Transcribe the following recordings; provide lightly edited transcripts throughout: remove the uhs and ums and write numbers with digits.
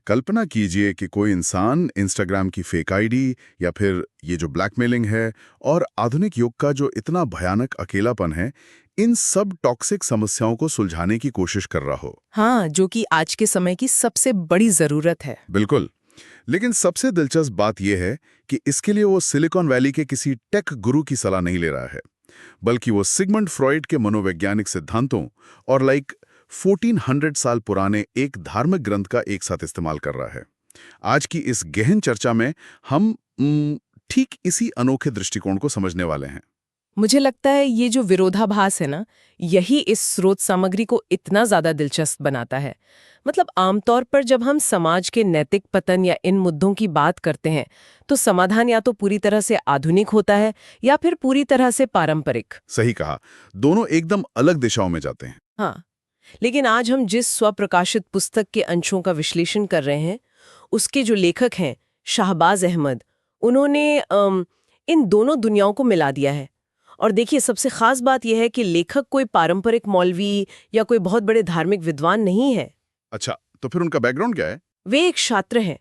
कल्पना कीजिए कि कोई इंसान इंस्टाग्राम की फेक आईडी या फिर ये जो ब्लैकमेलिंग है और आधुनिक युग का जो इतना भयानक अकेलापन है, इन सब टॉक्सिक समस्याओं को सुलझाने की कोशिश कर रहा हो। हाँ, जो कि आज के समय की सबसे बड़ी जरूरत है। बिल्कुल। लेकिन सबसे दिलचस्प बात यह है कि इसके लिए वो सिलिकॉन वैली के किसी टेक गुरु की सलाह नहीं ले रहा है, बल्कि वो सिगमंड फ्रॉइड के मनोवैज्ञानिक सिद्धांतों और 1400 साल पुराने एक धार्मिक ग्रंथ का एक साथ इस्तेमाल कर रहा है। आज की इस गहन चर्चा में हम ठीक इसी अनोखे दृष्टिकोण को समझने वाले हैं। मुझे लगता है ये जो विरोधाभास है ना, यही इस स्रोत सामग्री को इतना ज्यादा दिलचस्प बनाता है। मतलब आमतौर पर जब हम समाज के नैतिक पतन या इन मुद्दों की बात करते हैं, तो समाधान या तो पूरी तरह से आधुनिक होता है या फिर पूरी तरह से पारंपरिक। सही कहा, दोनों एकदम अलग दिशाओं में जाते हैं। हाँ, लेकिन आज हम जिस स्वप्रकाशित पुस्तक के अंशों का विश्लेषण कर रहे हैं, उसके जो लेखक हैं शाहबाज अहमद, उन्होंने इन दोनों दुनियाओं को मिला दिया है। और देखिए, सबसे खास बात यह है कि लेखक कोई पारंपरिक मौलवी या कोई बहुत बड़े धार्मिक विद्वान नहीं है। अच्छा, तो फिर उनका बैकग्राउंड क्या है? वे एक छात्र हैं।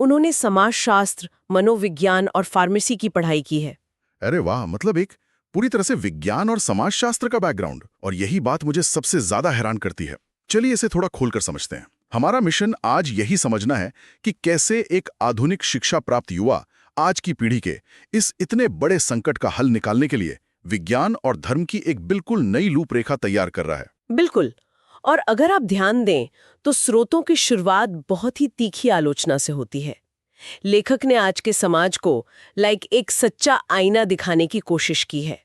उन्होंने समाजशास्त्र, मनोविज्ञान और फार्मेसी की पढ़ाई की है। अरे वाह, मतलब एक पूरी तरह से विज्ञान और समाजशास्त्र का बैकग्राउंड। और यही बात मुझे सबसे ज्यादा हैरान करती है। चलिए इसे थोड़ा खोलकर समझते हैं। हमारा मिशन आज यही समझना है कि कैसे एक आधुनिक शिक्षा प्राप्त युवा आज की पीढ़ी के इस इतने बड़े संकट का हल निकालने के लिए विज्ञान और धर्म की एक बिल्कुल नई रूपरेखा तैयार कर रहा है। बिल्कुल। और अगर आप ध्यान दें तो स्रोतों की शुरुआत बहुत ही तीखी आलोचना से होती है। लेखक ने आज के समाज को एक सच्चा आईना दिखाने की कोशिश की है।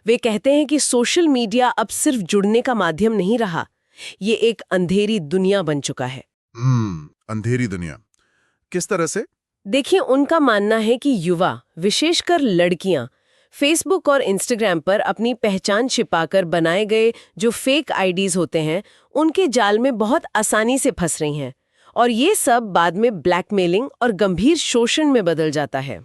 वे कहते हैं कि सोशल मीडिया अब सिर्फ जुड़ने का माध्यम नहीं रहा, ये एक अंधेरी दुनिया बन चुका है। अंधेरी दुनिया किस तरह से? देखिए, उनका मानना है कि युवा, विशेषकर लड़कियां, फेसबुक और इंस्टाग्राम पर अपनी पहचान छिपाकर बनाए गए जो फेक आईडीज होते हैं, उनके जाल में बहुत आसानी से फंस रही हैं। और ये सब बाद में ब्लैकमेलिंग और गंभीर शोषण में बदल जाता है।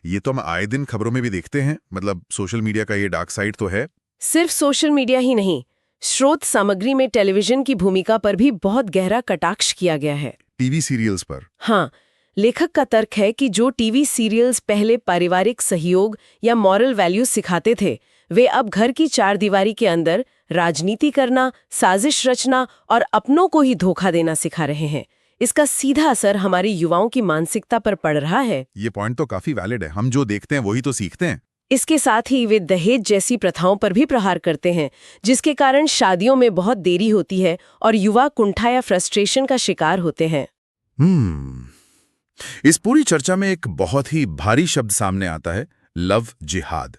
ये तो हम आए दिन खबरों में भी देखते हैं। मतलब सोशल मीडिया का ये डार्क साइड तो है। सिर्फ सोशल मीडिया ही नहीं, स्रोत सामग्री में टेलीविजन की भूमिका पर भी बहुत गहरा कटाक्ष किया गया है। टीवी सीरियल्स पर? हाँ, लेखक का तर्क है कि जो टीवी सीरियल्स पहले पारिवारिक सहयोग या मॉरल वैल्यूज सिखाते थे, वे अब घर की चारदीवारी के अंदर राजनीति करना, साजिश रचना और अपनों को ही धोखा देना सिखा रहे हैं। इसका सीधा असर हमारे युवाओं की मानसिकता पर पड़ रहा है। ये पॉइंट तो काफी वैलिड है। हम जो देखते हैं वही तो सीखते हैं। इसके साथ ही वे दहेज जैसी प्रथाओं पर भी प्रहार करते हैं, जिसके कारण शादियों में बहुत देरी होती है और युवा कुंठा या फ्रस्ट्रेशन का शिकार होते हैं। इस पूरी चर्चा में एक बहुत ही भारी शब्द सामने आता है, लव जिहाद।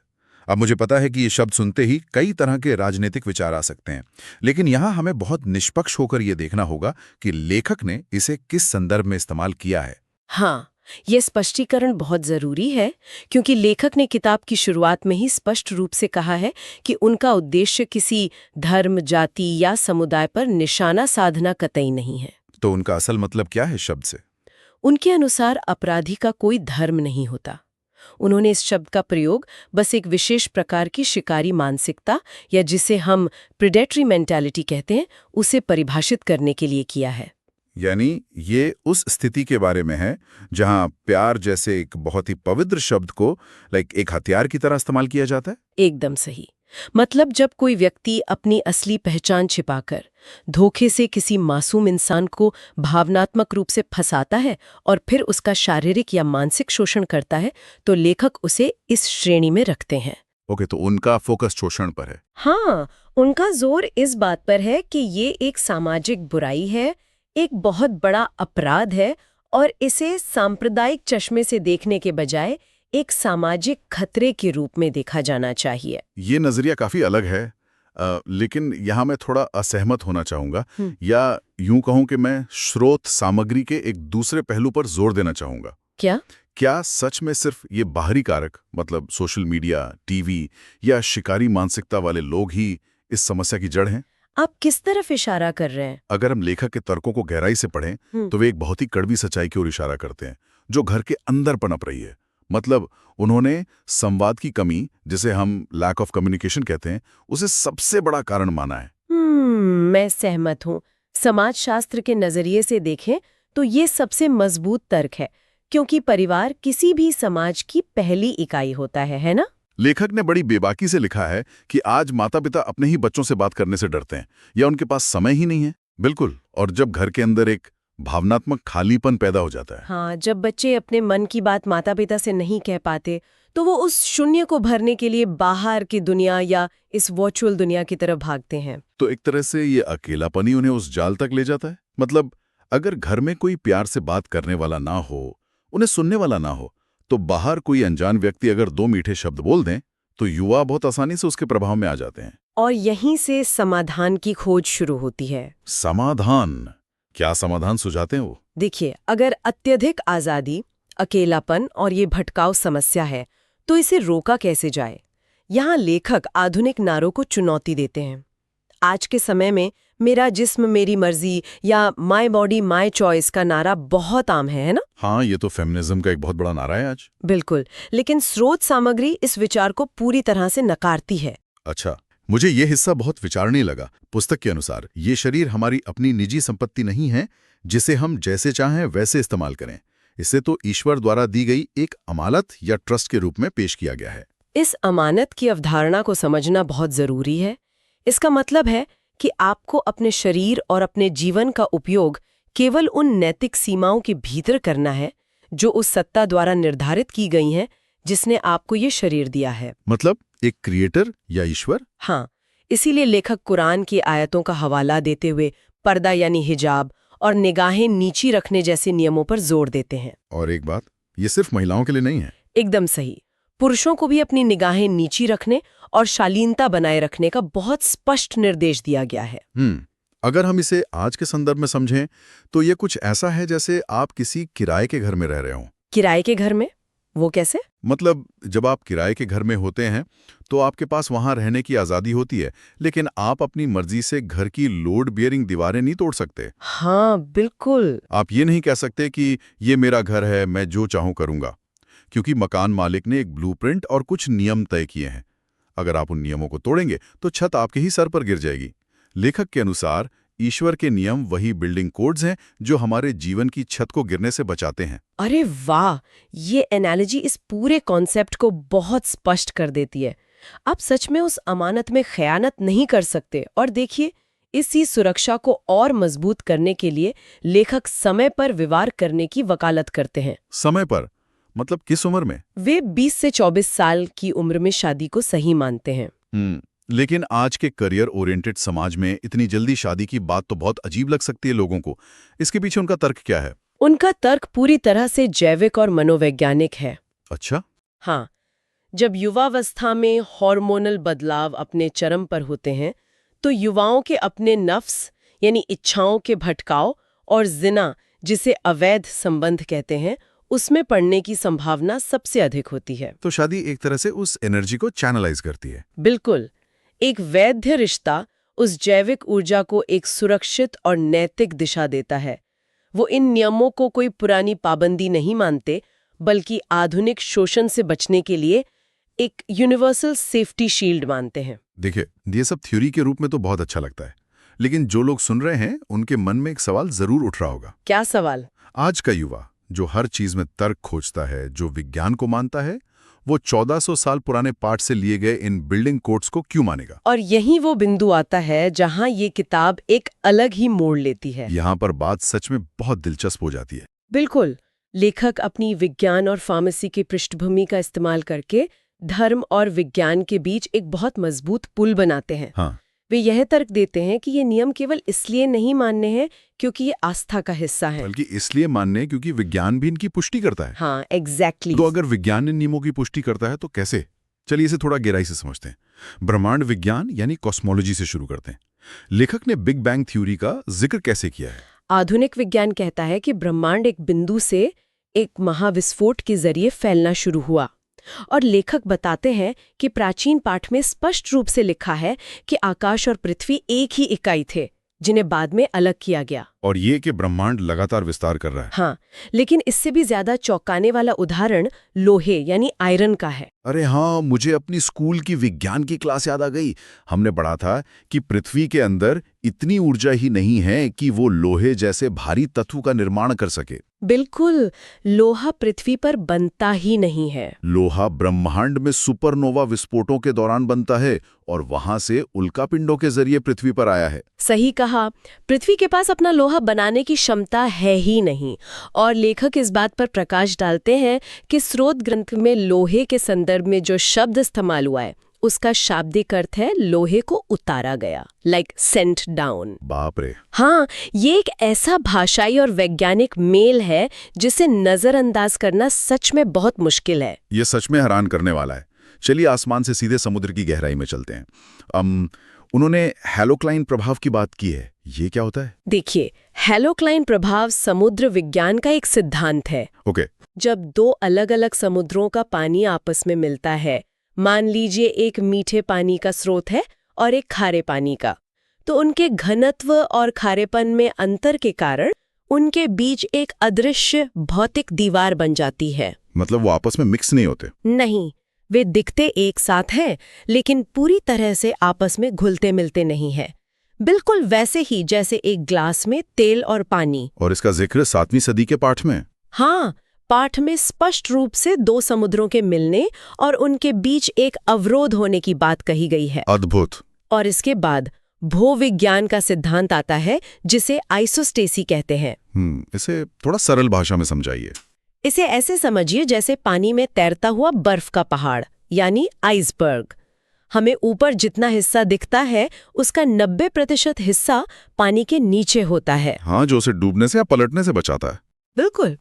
अब मुझे पता है कि ये शब्द सुनते ही कई तरह के राजनीतिक विचार आ सकते हैं, लेकिन यहाँ हमें बहुत निष्पक्ष होकर यह देखना होगा कि लेखक ने इसे किस संदर्भ में इस्तेमाल किया है। हाँ, ये स्पष्टीकरण बहुत जरूरी है, क्योंकि लेखक ने किताब की शुरुआत में ही स्पष्ट रूप से कहा है कि उनका उद्देश्य किसी धर्म, जाति या समुदाय पर निशाना साधना कतई नहीं है। तो उनका असल मतलब क्या है शब्द से? उनके अनुसार अपराधी का कोई धर्म नहीं होता। उन्होंने इस शब्द का प्रयोग बस एक विशेष प्रकार की शिकारी मानसिकता, या जिसे हम प्रेडेटरी मेंटालिटी कहते हैं, उसे परिभाषित करने के लिए किया है। यानी ये उस स्थिति के बारे में है जहां प्यार जैसे एक बहुत ही पवित्र शब्द को एक हथियार की तरह इस्तेमाल किया जाता है। एकदम सही। मतलब जब कोई व्यक्ति अपनी असली पहचान छिपाकर धोखे से किसी मासूम इंसान को भावनात्मक रूप से फंसाता है और फिर उसका शारीरिक या मानसिक शोषण करता है, तो लेखक उसे इस श्रेणी में रखते हैं। ओके, तो उनका फोकस शोषण पर है। हाँ, उनका जोर इस बात पर है कि ये एक सामाजिक बुराई है, एक बहुत बड़ा अपराध है, और इसे सांप्रदायिक चश्मे से देखने के बजाय एक सामाजिक खतरे के रूप में देखा जाना चाहिए। ये नजरिया काफी अलग है, लेकिन यहाँ मैं थोड़ा असहमत होना चाहूंगा, या यूं कहूं कि मैं स्रोत सामग्री के एक दूसरे पहलू पर जोर देना चाहूंगा। क्या सच में सिर्फ ये बाहरी कारक, मतलब सोशल मीडिया, टीवी या शिकारी मानसिकता वाले लोग ही इस समस्या की जड़ हैं? आप किस तरफ इशारा कर रहे हैं? अगर हम लेखक के तर्कों को गहराई से पढ़ें तो वे एक बहुत ही कड़वी सच्चाई की ओर इशारा करते हैं, जो घर के अंदर पनप रही है। मतलब उन्होंने संवाद की कमी, जिसे हम लैक ऑफ कम्युनिकेशन कहते हैं, उसे सबसे बड़ा कारण माना है। मैं सहमत हूँ। समाजशास्त्र के नजरिए से देखें तो ये सबसे मजबूत तर्क है, क्योंकि परिवार किसी भी समाज की पहली इकाई होता है ना? लेखक ने बड़ी बेबाकी से लिखा है कि आज माता-पिता अपने ही बच्चों से बात करने से डरते हैं या उनके पास समय ही नहीं है। बिल्कुल, और जब घर के अंदर एक भावनात्मक खालीपन पैदा हो जाता है। हाँ, जब बच्चे अपने मन की बात माता-पिता से नहीं कह पाते, तो वो उस शून्य को भरने के लिए बाहर की दुनिया या इस वर्चुअल दुनिया की तरफ भागते हैं। तो एक तरह से ये अकेलापन ही उन्हें उस जाल तक ले जाता है। मतलब अगर घर में कोई प्यार से बात करने वाला ना हो, उन्हें सुनने वाला ना हो, तो बाहर कोई अनजान व्यक्ति अगर 2 मीठे शब्द बोल दें, तो युवा बहुत आसानी से उसके प्रभाव में आ जाते हैं। और यहीं से समाधान की खोज शुरू होती है। समाधान? क्या समाधान सुझाते हैं वो? देखिए, अगर अत्यधिक आजादी, अकेलापन और ये भटकाव समस्या है, तो इसे रोका कैसे जाए? यहाँ लेखक आधुनिक नारों को चुनौती देते हैं। आज के समय में मेरा जिस्म मेरी मर्जी या माय बॉडी माय चॉइस का नारा बहुत आम है ना? हाँ, ये तो फेमिनिज्म का एक बहुत बड़ा नारा है आज। बिल्कुल, लेकिन स्रोत सामग्री इस विचार को पूरी तरह से नकारती है। अच्छा, मुझे ये हिस्सा बहुत विचारणीय लगा। पुस्तक के अनुसार ये शरीर हमारी अपनी निजी संपत्ति नहीं है जिसे हम जैसे चाहें वैसे इस्तेमाल करें। इसे तो ईश्वर द्वारा दी गई एक अमानत या ट्रस्ट के रूप में पेश किया गया है। इस अमानत की अवधारणा को समझना बहुत जरूरी है। इसका मतलब है कि आपको अपने शरीर और अपने जीवन का उपयोग केवल उन नैतिक सीमाओं के भीतर करना है जो उस सत्ता द्वारा निर्धारित की गई हैं जिसने आपको ये शरीर दिया है। मतलब एक क्रिएटर या ईश्वर? हाँ, इसीलिए लेखक कुरान की आयतों का हवाला देते हुए पर्दा यानी हिजाब और निगाहें नीची रखने जैसे नियमों पर जोर देते हैं। और एक बात, ये सिर्फ महिलाओं के लिए नहीं है। एकदम सही। पुरुषों को भी अपनी निगाहें नीची रखने और शालीनता बनाए रखने का बहुत स्पष्ट निर्देश दिया गया है। अगर हम इसे आज के संदर्भ में समझें तो ये कुछ ऐसा है जैसे आप किसी किराए के घर में रह रहे हो। किराए के घर में? वो कैसे? मतलब जब आप किराए के घर में होते हैं तो आपके पास वहां रहने की आज़ादी होती है, लेकिन आप अपनी मर्जी से घर की लोड बियरिंग दीवारें नहीं तोड़ सकते। हाँ, बिल्कुल। आप ये नहीं कह सकते कि ये मेरा घर है, मैं जो चाहूं करूंगा, क्योंकि मकान मालिक ने एक ब्लूप्रिंट और कुछ नियम तय किए हैं। अगर आप उन नियमों को तोड़ेंगे तो छत आपके ही सर पर गिर जाएगी। लेखक के अनुसार ईश्वर के नियम वही बिल्डिंग कोड्स हैं जो हमारे जीवन की छत को गिरने से बचाते हैं। अरे वाह, ये एनालॉजी इस पूरे कॉन्सेप्ट को बहुत स्पष्ट कर देती है। आप सच में उस अमानत में खयानत नहीं कर सकते। और देखिए, इसी सुरक्षा को और मजबूत करने के लिए लेखक समय पर विवाह करने की वकालत करते हैं। समय पर? मतलब किस उम्र में? वे 20 से 24 साल की उम्र में शादी को सही मानते हैं। लेकिन आज के करियर ओरिएंटेड समाज में इतनी जल्दी शादी की बात तो बहुत अजीब लग सकती है लोगों को। इसके पीछे उनका तर्क क्या है? उनका तर्क पूरी तरह से जैविक और मनोवैज्ञानिक है। अच्छा? हाँ, जब युवावस्था में हार्मोनल बदलाव अपने चरम पर होते हैं तो युवाओं के अपने नफ्स यानी इच्छाओं के भटकाव और जिना, जिसे अवैध संबंध कहते हैं, उसमें पड़ने की संभावना सबसे अधिक होती है। तो शादी एक तरह से उस एनर्जी को चैनलाइज करती है। बिल्कुल। एक वैध रिश्ता उस जैविक ऊर्जा को एक सुरक्षित और नैतिक दिशा देता है। वो इन नियमों को कोई पुरानी पाबंदी नहीं मानते, बल्कि आधुनिक शोषण से बचने के लिए एक यूनिवर्सल सेफ्टी शील्ड मानते हैं। देखिए, ये सब थ्योरी के रूप में तो बहुत अच्छा लगता है, लेकिन जो लोग सुन रहे हैं उनके मन में एक सवाल जरूर उठ रहा होगा। क्या सवाल? आज का युवा जो हर चीज में तर्क खोजता है, जो विज्ञान को मानता है, वो 1400 साल पुराने पाठ से लिए गए इन बिल्डिंग कोड्स को क्यों मानेगा? और यही वो बिंदु आता है जहां ये किताब एक अलग ही मोड़ लेती है। यहाँ पर बात सच में बहुत दिलचस्प हो जाती है। बिल्कुल। लेखक अपनी विज्ञान और फार्मेसी की पृष्ठभूमि का इस्तेमाल करके धर्म और विज्ञान के बीच एक बहुत मजबूत पुल बनाते हैं। हाँ। वे यह तर्क देते हैं कि ये नियम केवल इसलिए नहीं मानने हैं क्योंकि ये आस्था का हिस्सा है, बल्कि इसलिए मानने क्योंकि विज्ञान भी इनकी पुष्टि करता है। हाँ, एग्जैक्टली। तो अगर विज्ञान इन नियमों की पुष्टि करता है तो कैसे? चलिए इसे थोड़ा गहराई से समझते हैं। ब्रह्मांड विज्ञान यानी कॉस्मोलॉजी से शुरू करते हैं। लेखक ने बिग बैंग थ्योरी का जिक्र कैसे किया है? आधुनिक विज्ञान कहता है कि ब्रह्मांड एक बिंदु से एक महाविस्फोट के जरिए फैलना शुरू हुआ। और लेखक बताते हैं कि प्राचीन पाठ में स्पष्ट रूप से लिखा है कि आकाश और पृथ्वी एक ही इकाई थे, जिन्हें बाद में अलग किया गया। और ये कि ब्रह्मांड लगातार विस्तार कर रहा है। हाँ, लेकिन इससे भी ज्यादा चौंकाने वाला उदाहरण लोहे यानी आयरन का है। अरे हाँ, मुझे अपनी स्कूल की विज्ञान की क्लास याद आ गई। हमने पढ़ा था कि पृथ्वी के अंदर इतनी ऊर्जा ही नहीं है कि वो लोहे जैसे भारी तत्व का निर्माण कर सके। बिल्कुल, लोहा पृथ्वी पर बनता ही नहीं है। लोहा ब्रह्मांड में सुपरनोवा विस्फोटों के दौरान बनता है और वहां से उल्कापिंडों के जरिए पृथ्वी पर आया है। सही कहा, पृथ्वी के पास अपना लोहा बनाने की क्षमता है ही नहीं। और लेखक इस बात पर प्रकाश डालते हैं कि स्रोत ग्रंथ में लोहे के संदर्भ में जो शब्द इस्तेमाल हुआ है उसका शाब्दिक अर्थ है लोहे को उतारा गया, लाइक सेंट डाउन। बाप रे। हाँ, ये एक ऐसा भाषाई और वैज्ञानिक मेल है जिसे नजरअंदाज करना सच में बहुत मुश्किल है। ये सच में हैरान करने वाला है। चलिए आसमान से सीधे समुद्र की गहराई में चलते हैं। उन्होंने हैलोक्लाइन प्रभाव की बात की है, ये क्या होता है? देखिए, हैलोक्लाइन प्रभाव समुद्र विज्ञान का एक सिद्धांत है। ओके। जब दो अलग-अलग समुद्रों का पानी आपस में मिलता है, मान लीजिए एक मीठे पानी का स्रोत है और एक खारे पानी का, तो उनके घनत्व और खारेपन में अंतर के कारण उनके बीच एक अदृश्य भौतिक दीवार बन जाती है। मतलब वो आपस में मिक्स नहीं होते? नहीं, वे दिखते एक साथ हैं, लेकिन पूरी तरह से आपस में घुलते मिलते नहीं हैं। बिल्कुल वैसे ही जैसे एक ग्लास में तेल और पानी। और इसका जिक्र 7वीं सदी के पाठ में। हाँ, पाठ में स्पष्ट रूप से दो समुद्रों के मिलने और उनके बीच एक अवरोध होने की बात कही गई है। अद्भुत। और इसके बाद भूविज्ञान का सिद्धांत आता है जिसे आइसोस्टेसी कहते हैं। इसे थोड़ा सरल भाषा में समझाइए। इसे ऐसे समझिए जैसे पानी में तैरता हुआ बर्फ का पहाड़ यानी आइसबर्ग। हमें ऊपर जितना हिस्सा दिखता है उसका 90% हिस्सा पानी के नीचे होता है। हाँ, जो उसे डूबने से या पलटने से बचाता है। बिल्कुल।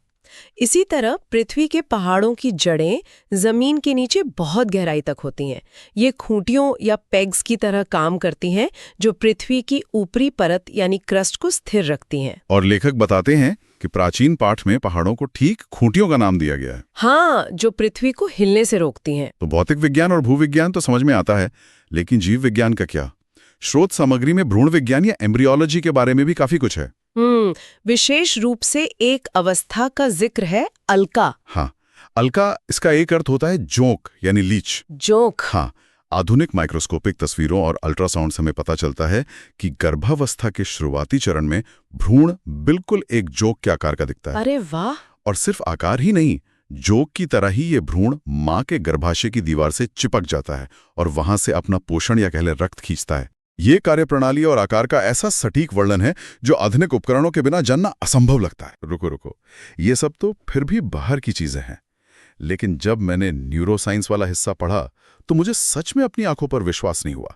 इसी तरह पृथ्वी के पहाड़ों की जड़ें जमीन के नीचे बहुत गहराई तक होती हैं। ये खूंटियों या पेग्स की तरह काम करती हैं जो पृथ्वी की ऊपरी परत यानी क्रस्ट को स्थिर रखती हैं। और लेखक बताते हैं कि प्राचीन पाठ में पहाड़ों को ठीक खूंटियों का नाम दिया गया है। हाँ, जो पृथ्वी को हिलने से रोकती हैं। तो भौतिक विज्ञान और भूविज्ञान तो समझ में आता है, लेकिन जीव विज्ञान का क्या? स्रोत सामग्री में भ्रूण विज्ञान या एम्ब्रियोलॉजी के बारे में भी काफी कुछ है। विशेष रूप से एक अवस्था का जिक्र है, अलका। हाँ, अलका, इसका एक अर्थ होता है जोंक यानी लीच। जोंक। हाँ, आधुनिक माइक्रोस्कोपिक तस्वीरों और अल्ट्रासाउंड से हमें पता चलता है कि गर्भावस्था के शुरुआती चरण में भ्रूण बिल्कुल एक जोंक के आकार का दिखता है। अरे वाह। और सिर्फ आकार ही नहीं, जोंक की तरह ही ये भ्रूण मां के गर्भाशय की दीवार से चिपक जाता है और वहां से अपना पोषण या कहले रक्त खींचता है। ये कार्यप्रणाली और आकार का ऐसा सटीक वर्णन है जो आधुनिक उपकरणों के बिना जानना असंभव लगता है। रुको, ये सब तो फिर भी बाहर की चीजें हैं, लेकिन जब मैंने न्यूरोसाइंस वाला हिस्सा पढ़ा तो मुझे सच में अपनी आंखों पर विश्वास नहीं हुआ।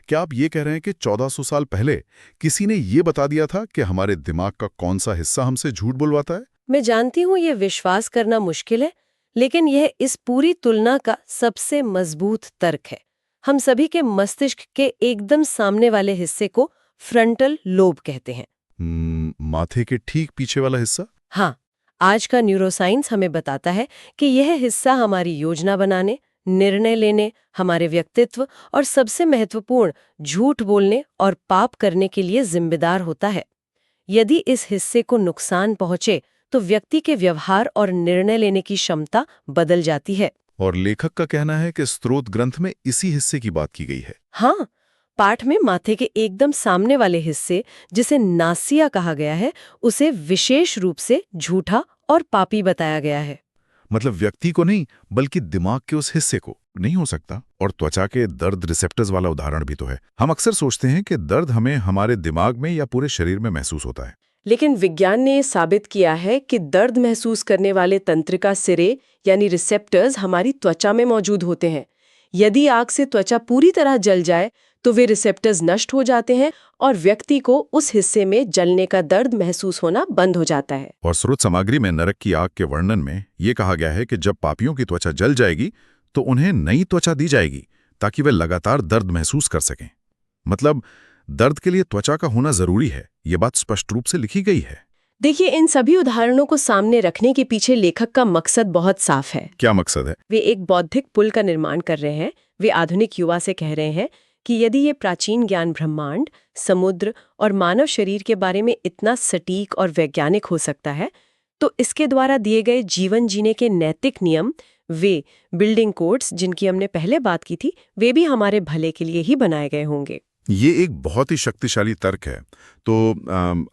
क्या आप ये कह रहे हैं कि 1400 साल पहले किसी ने ये बता दिया था कि हमारे दिमाग का कौन सा हिस्सा हमसे झूठ बुलवाता है? मैं जानती हूँ ये विश्वास करना मुश्किल है, लेकिन यह इस पूरी तुलना का सबसे मजबूत तर्क है। हम सभी के मस्तिष्क के एकदम सामने वाले हिस्से को फ्रंटल लोब कहते हैं। माथे के ठीक पीछे वाला हिस्सा? हाँ, आज का न्यूरोसाइंस हमें बताता है कि यह हिस्सा हमारी योजना बनाने, निर्णय लेने, हमारे व्यक्तित्व और सबसे महत्वपूर्ण झूठ बोलने और पाप करने के लिए जिम्मेदार होता है। यदि इस हिस्से को नुकसान पहुंचे तो व्यक्ति के व्यवहार और निर्णय लेने की क्षमता बदल जाती है। और लेखक का कहना है कि स्रोत ग्रंथ में इसी हिस्से की बात की गई है। हाँ, पाठ में माथे के एकदम सामने वाले हिस्से, जिसे नासिया कहा गया है, उसे विशेष रूप से झूठा और पापी बताया गया है। मतलब व्यक्ति को नहीं, बल्कि दिमाग के उस हिस्से को। नहीं हो सकता। और त्वचा के दर्द रिसेप्टर्स वाला उदाहरण भी तो है। हम अक्सर सोचते हैं कि दर्द हमें हमारे दिमाग में या पूरे शरीर में महसूस होता है, लेकिन विज्ञान ने साबित किया है कि दर्द महसूस करने वाले तंत्रिका सिरे यानी रिसेप्टर्स हमारी त्वचा में मौजूद होते हैं। यदि आग से त्वचा पूरी तरह जल जाए तो वे रिसेप्टर्स नष्ट हो जाते हैं और व्यक्ति को उस हिस्से में जलने का दर्द महसूस होना बंद हो जाता है। और स्रोत सामग्री में नरक की आग के वर्णन में ये कहा गया है कि जब पापियों की त्वचा जल जाएगी तो उन्हें नई त्वचा दी जाएगी ताकि वे लगातार दर्द महसूस कर सकें। मतलब दर्द के लिए त्वचा का होना जरूरी है, ये बात स्पष्ट रूप से लिखी गई है। देखिए, इन सभी उदाहरणों को सामने रखने के पीछे लेखक का मकसद बहुत साफ है। क्या मकसद है? वे एक बौद्धिक पुल का निर्माण कर रहे हैं। वे आधुनिक युवा से कह रहे हैं कि यदि ये प्राचीन ज्ञान ब्रह्मांड, समुद्र और मानव शरीर के बारे में इतना सटीक और वैज्ञानिक हो सकता है, तो इसके द्वारा दिए गए जीवन जीने के नैतिक नियम, वे बिल्डिंग कोड्स जिनकी हमने पहले बात की थी, वे भी हमारे भले के लिए ही बनाए गए होंगे। ये एक बहुत ही शक्तिशाली तर्क है। तो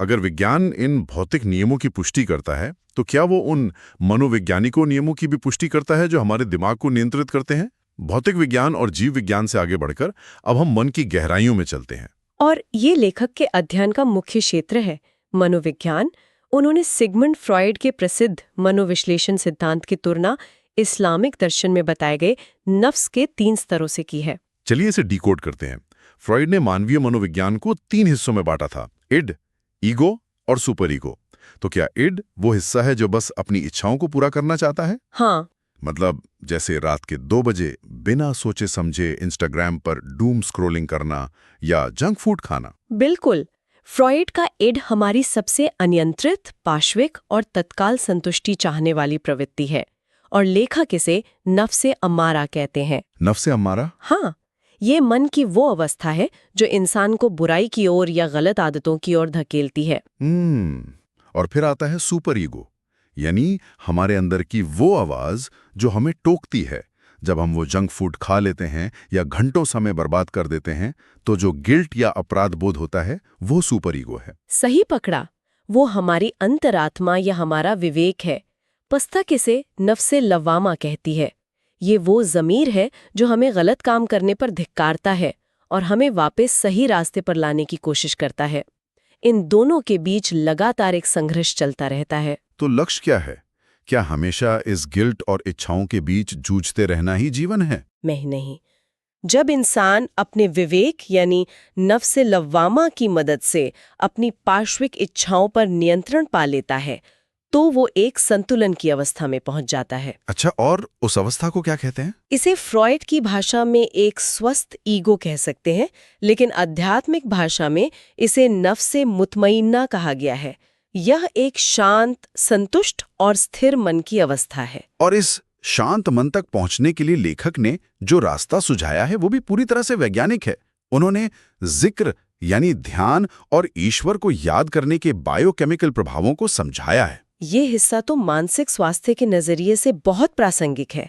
अगर विज्ञान इन भौतिक नियमों की पुष्टि करता है, तो क्या वो उन मनोवैज्ञानिकों नियमों की भी पुष्टि करता है जो हमारे दिमाग को नियंत्रित करते हैं? भौतिक विज्ञान और जीव विज्ञान से आगे बढ़कर अब हम मन की गहराइयों में चलते हैं। और ये लेखक के अध्ययन का मुख्य क्षेत्र है मनोविज्ञान। उन्होंने सिगमंड फ्रॉयड के प्रसिद्ध मनोविश्लेषण सिद्धांत की तुलना इस्लामिक दर्शन में बताए गए नफ्स के 3 स्तरों से की है। चलिए इसे डिकोड करते हैं। फ्रॉयड ने मानवीय मनोविज्ञान को 3 हिस्सों में बांटा था, इड, ईगो और सुपर ईगो। तो क्या इड वो हिस्सा है जो बस अपनी इच्छाओं को पूरा करना चाहता है? हाँ, मतलब जैसे रात के 2 बजे बिना सोचे समझे इंस्टाग्राम पर डूम स्क्रॉलिंग करना या जंक फूड खाना। बिल्कुल। फ्रॉयड का इड हमारी सबसे अनियंत्रित, पाश्विक और तत्काल संतुष्टि चाहने वाली प्रवृत्ति है, और लेखक इसे नफ्से अम्मारा कहते हैं। नफ्से अम्मारा? हाँ, ये मन की वो अवस्था है जो इंसान को बुराई की ओर या गलत आदतों की ओर धकेलती है। और फिर आता है सुपर ईगो, यानी हमारे अंदर की वो आवाज जो हमें टोकती है। जब हम वो जंक फूड खा लेते हैं या घंटों समय बर्बाद कर देते हैं, तो जो गिल्ट या अपराध बोध होता है वो सुपर ईगो है। सही पकड़ा, वो हमारी अंतरात्मा या हमारा विवेक है। पुस्तक इसे नफ्से लव्वामा कहती है। ये वो ज़मीर है जो हमें गलत काम करने पर धिक्कारता है और हमें वापस सही रास्ते पर लाने की कोशिश करता है। इन दोनों के बीच लगातार एक संघर्ष चलता रहता है। तो लक्ष्य क्या है? क्या हमेशा इस गिल्ट और इच्छाओं के बीच जूझते रहना ही जीवन है? नहीं। जब इंसान अपने विवेक यानी नफ्से लव्वामा की मदद से अपनी पार्श्विक इच्छाओं पर नियंत्रण पा लेता है, तो वो एक संतुलन की अवस्था में पहुंच जाता है। अच्छा, और उस अवस्था को क्या कहते हैं? इसे फ्रॉयड की भाषा में एक स्वस्थ ईगो कह सकते हैं, लेकिन आध्यात्मिक भाषा में इसे नफ्से मुतमइन्ना कहा गया है। यह एक शांत, संतुष्ट और स्थिर मन की अवस्था है। और इस शांत मन तक पहुंचने के लिए लेखक ने जो रास्ता सुझाया है वो भी पूरी तरह से वैज्ञानिक है। उन्होंने जिक्र यानी ध्यान और ईश्वर को याद करने के बायोकेमिकल प्रभावों को समझाया है। ये हिस्सा तो मानसिक स्वास्थ्य के नजरिए से बहुत प्रासंगिक है।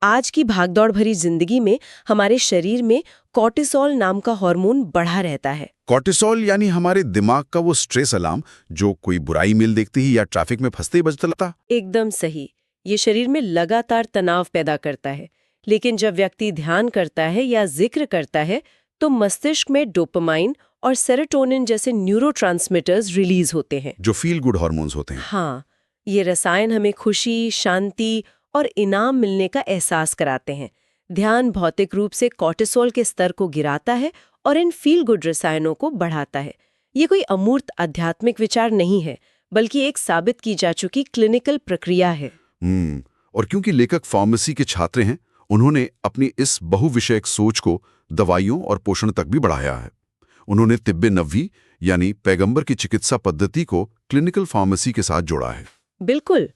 आज की भागदौड़ भरी जिंदगी में हमारे शरीर में कॉर्टिसोल नाम का हार्मोन बढ़ा रहता है। कॉर्टिसोल यानी हमारे दिमाग का वो स्ट्रेस अलार्म जो कोई बुराई मेल देखते ही या ट्रैफिक में फंसते ही बजता लगता। एकदम सही। ये शरीर में लगातार तनाव पैदा करता है, लेकिन जब व्यक्ति ध्यान करता है या जिक्र करता है, तो मस्तिष्क में डोपामाइन और सेरोटोनिन जैसे न्यूरोट्रांसमीटर्स रिलीज होते हैं, जो फील गुड हार्मोन्स होते हैं। हाँ, ये रसायन हमें खुशी, शांति और इनाम मिलने का एहसास कराते हैं। ध्यान भौतिक रूप से कॉर्टिसोल के स्तर को गिराता है और इन फील गुड रसायनों को बढ़ाता है। ये कोई अमूर्त आध्यात्मिक विचार नहीं है, बल्कि एक साबित की जा चुकी क्लिनिकल प्रक्रिया है। और क्योंकि लेखक फार्मेसी के छात्र हैं, उन्होंने अपनी इस बहुविषयक सोच को दवाइयों और पोषण तक भी बढ़ाया है। उन्होंने तिब्बे नबवी यानी पैगंबर की चिकित्सा पद्धति को क्लिनिकल फार्मेसी के साथ जोड़ा है। बिल्कुल,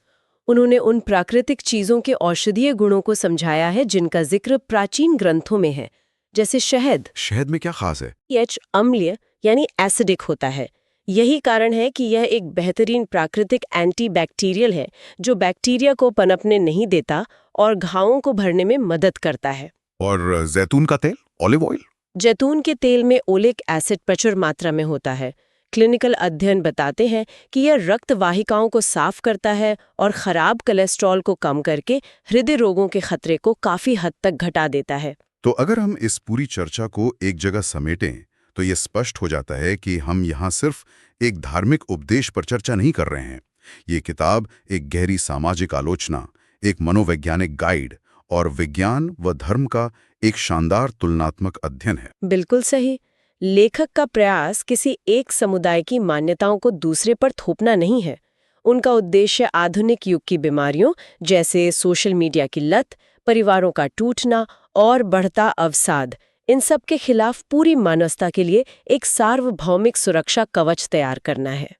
उन्होंने उन प्राकृतिक चीजों के औषधीय गुणों को समझाया है जिनका जिक्र प्राचीन ग्रंथों में है, जैसे शहद। शहद में क्या खास है? pH अम्लीय यानी एसिडिक होता है। यही कारण है कि यह एक बेहतरीन प्राकृतिक एंटीबैक्टीरियल है जो बैक्टीरिया को पनपने नहीं देता और घावों को भरने में मदद करता है। और जैतून का तेल, ऑलिव ऑयल? जैतून के तेल में ओलिक एसिड प्रचुर मात्रा में होता है। क्लिनिकल अध्ययन बताते हैं कि यह रक्त वाहिकाओं को साफ करता है और खराब कोलेस्ट्रॉल को कम करके हृदय रोगों के खतरे को काफी हद तक घटा देता है। तो अगर हम इस पूरी चर्चा को एक जगह समेटें, तो ये स्पष्ट हो जाता है कि हम यहाँ सिर्फ एक धार्मिक उपदेश पर चर्चा नहीं कर रहे हैं। ये किताब एक गहरी सामाजिक आलोचना, एक मनोवैज्ञानिक गाइड और विज्ञान व धर्म का एक शानदार तुलनात्मक अध्ययन है। बिल्कुल सही। लेखक का प्रयास किसी एक समुदाय की मान्यताओं को दूसरे पर थोपना नहीं है। उनका उद्देश्य आधुनिक युग की बीमारियों जैसे सोशल मीडिया की लत, परिवारों का टूटना और बढ़ता अवसाद, इन सब के खिलाफ पूरी मानवता के लिए एक सार्वभौमिक सुरक्षा कवच तैयार करना है।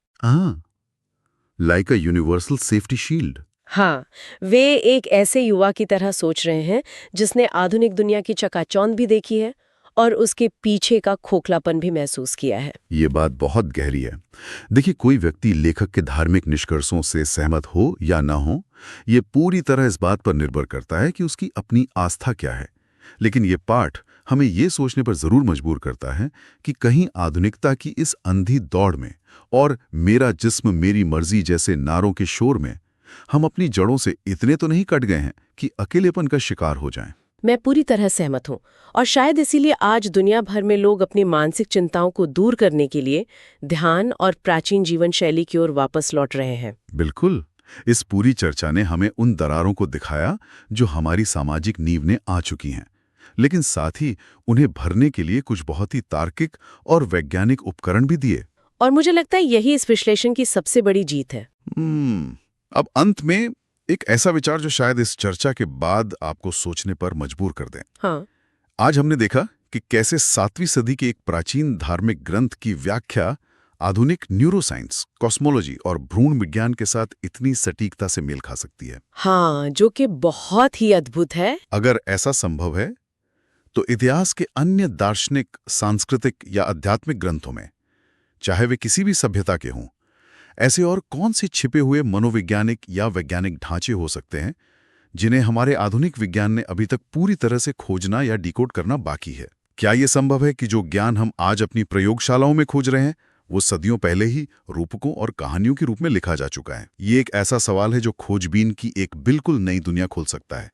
Like a universal safety shield. हाँ, वे एक ऐसे युवा की तरह सोच रहे हैं जिसने आधुनिक दुनिया की चकाचौंध भी देखी है और उसके पीछे का खोखलापन भी महसूस किया है। ये बात बहुत गहरी है। देखिए, कोई व्यक्ति लेखक के धार्मिक निष्कर्षों से सहमत हो या ना हो, ये पूरी तरह इस बात पर निर्भर करता है कि उसकी अपनी आस्था क्या है। लेकिन ये पाठ हमें ये सोचने पर जरूर मजबूर करता है कि कहीं आधुनिकता की इस अंधी दौड़ में और मेरा जिस्म मेरी मर्जी जैसे नारों के शोर में हम अपनी जड़ों से इतने तो नहीं कट गए हैं कि अकेलेपन का शिकार हो जाएं। मैं पूरी तरह सहमत हूँ और शायद इसीलिए आज दुनिया भर में लोग अपनी मानसिक चिंताओं को दूर करने के लिए ध्यान और प्राचीन जीवन शैली की ओर वापस लौट रहे हैं। बिल्कुल। इस पूरी चर्चा ने हमें उन दरारों को दिखाया जो हमारी सामाजिक नींव ने आ चुकी हैं, लेकिन साथ ही उन्हें भरने के लिए कुछ बहुत ही तार्किक और वैज्ञानिक उपकरण भी दिए। और मुझे लगता है यही इस विश्लेषण की सबसे बड़ी जीत है। अब अंत में एक ऐसा विचार जो शायद इस चर्चा के बाद आपको सोचने पर मजबूर कर दें। हाँ। आज हमने देखा कि कैसे 7वीं सदी के एक प्राचीन धार्मिक ग्रंथ की व्याख्या आधुनिक न्यूरोसाइंस, कॉस्मोलॉजी और भ्रूण विज्ञान के साथ इतनी सटीकता से मेल खा सकती है। हाँ, जो कि बहुत ही अद्भुत है। अगर ऐसा संभव है, तो इतिहास के अन्य दार्शनिक, सांस्कृतिक या आध्यात्मिक ग्रंथों में, चाहे वे किसी भी सभ्यता के हों, ऐसे और कौन से छिपे हुए मनोवैज्ञानिक या वैज्ञानिक ढांचे हो सकते हैं जिन्हें हमारे आधुनिक विज्ञान ने अभी तक पूरी तरह से खोजना या डिकोड करना बाकी है? क्या यह संभव है कि जो ज्ञान हम आज अपनी प्रयोगशालाओं में खोज रहे हैं वो सदियों पहले ही रूपकों और कहानियों के रूप में लिखा जा चुका है? ये एक ऐसा सवाल है जो खोजबीन की एक बिल्कुल नई दुनिया खोल सकता है।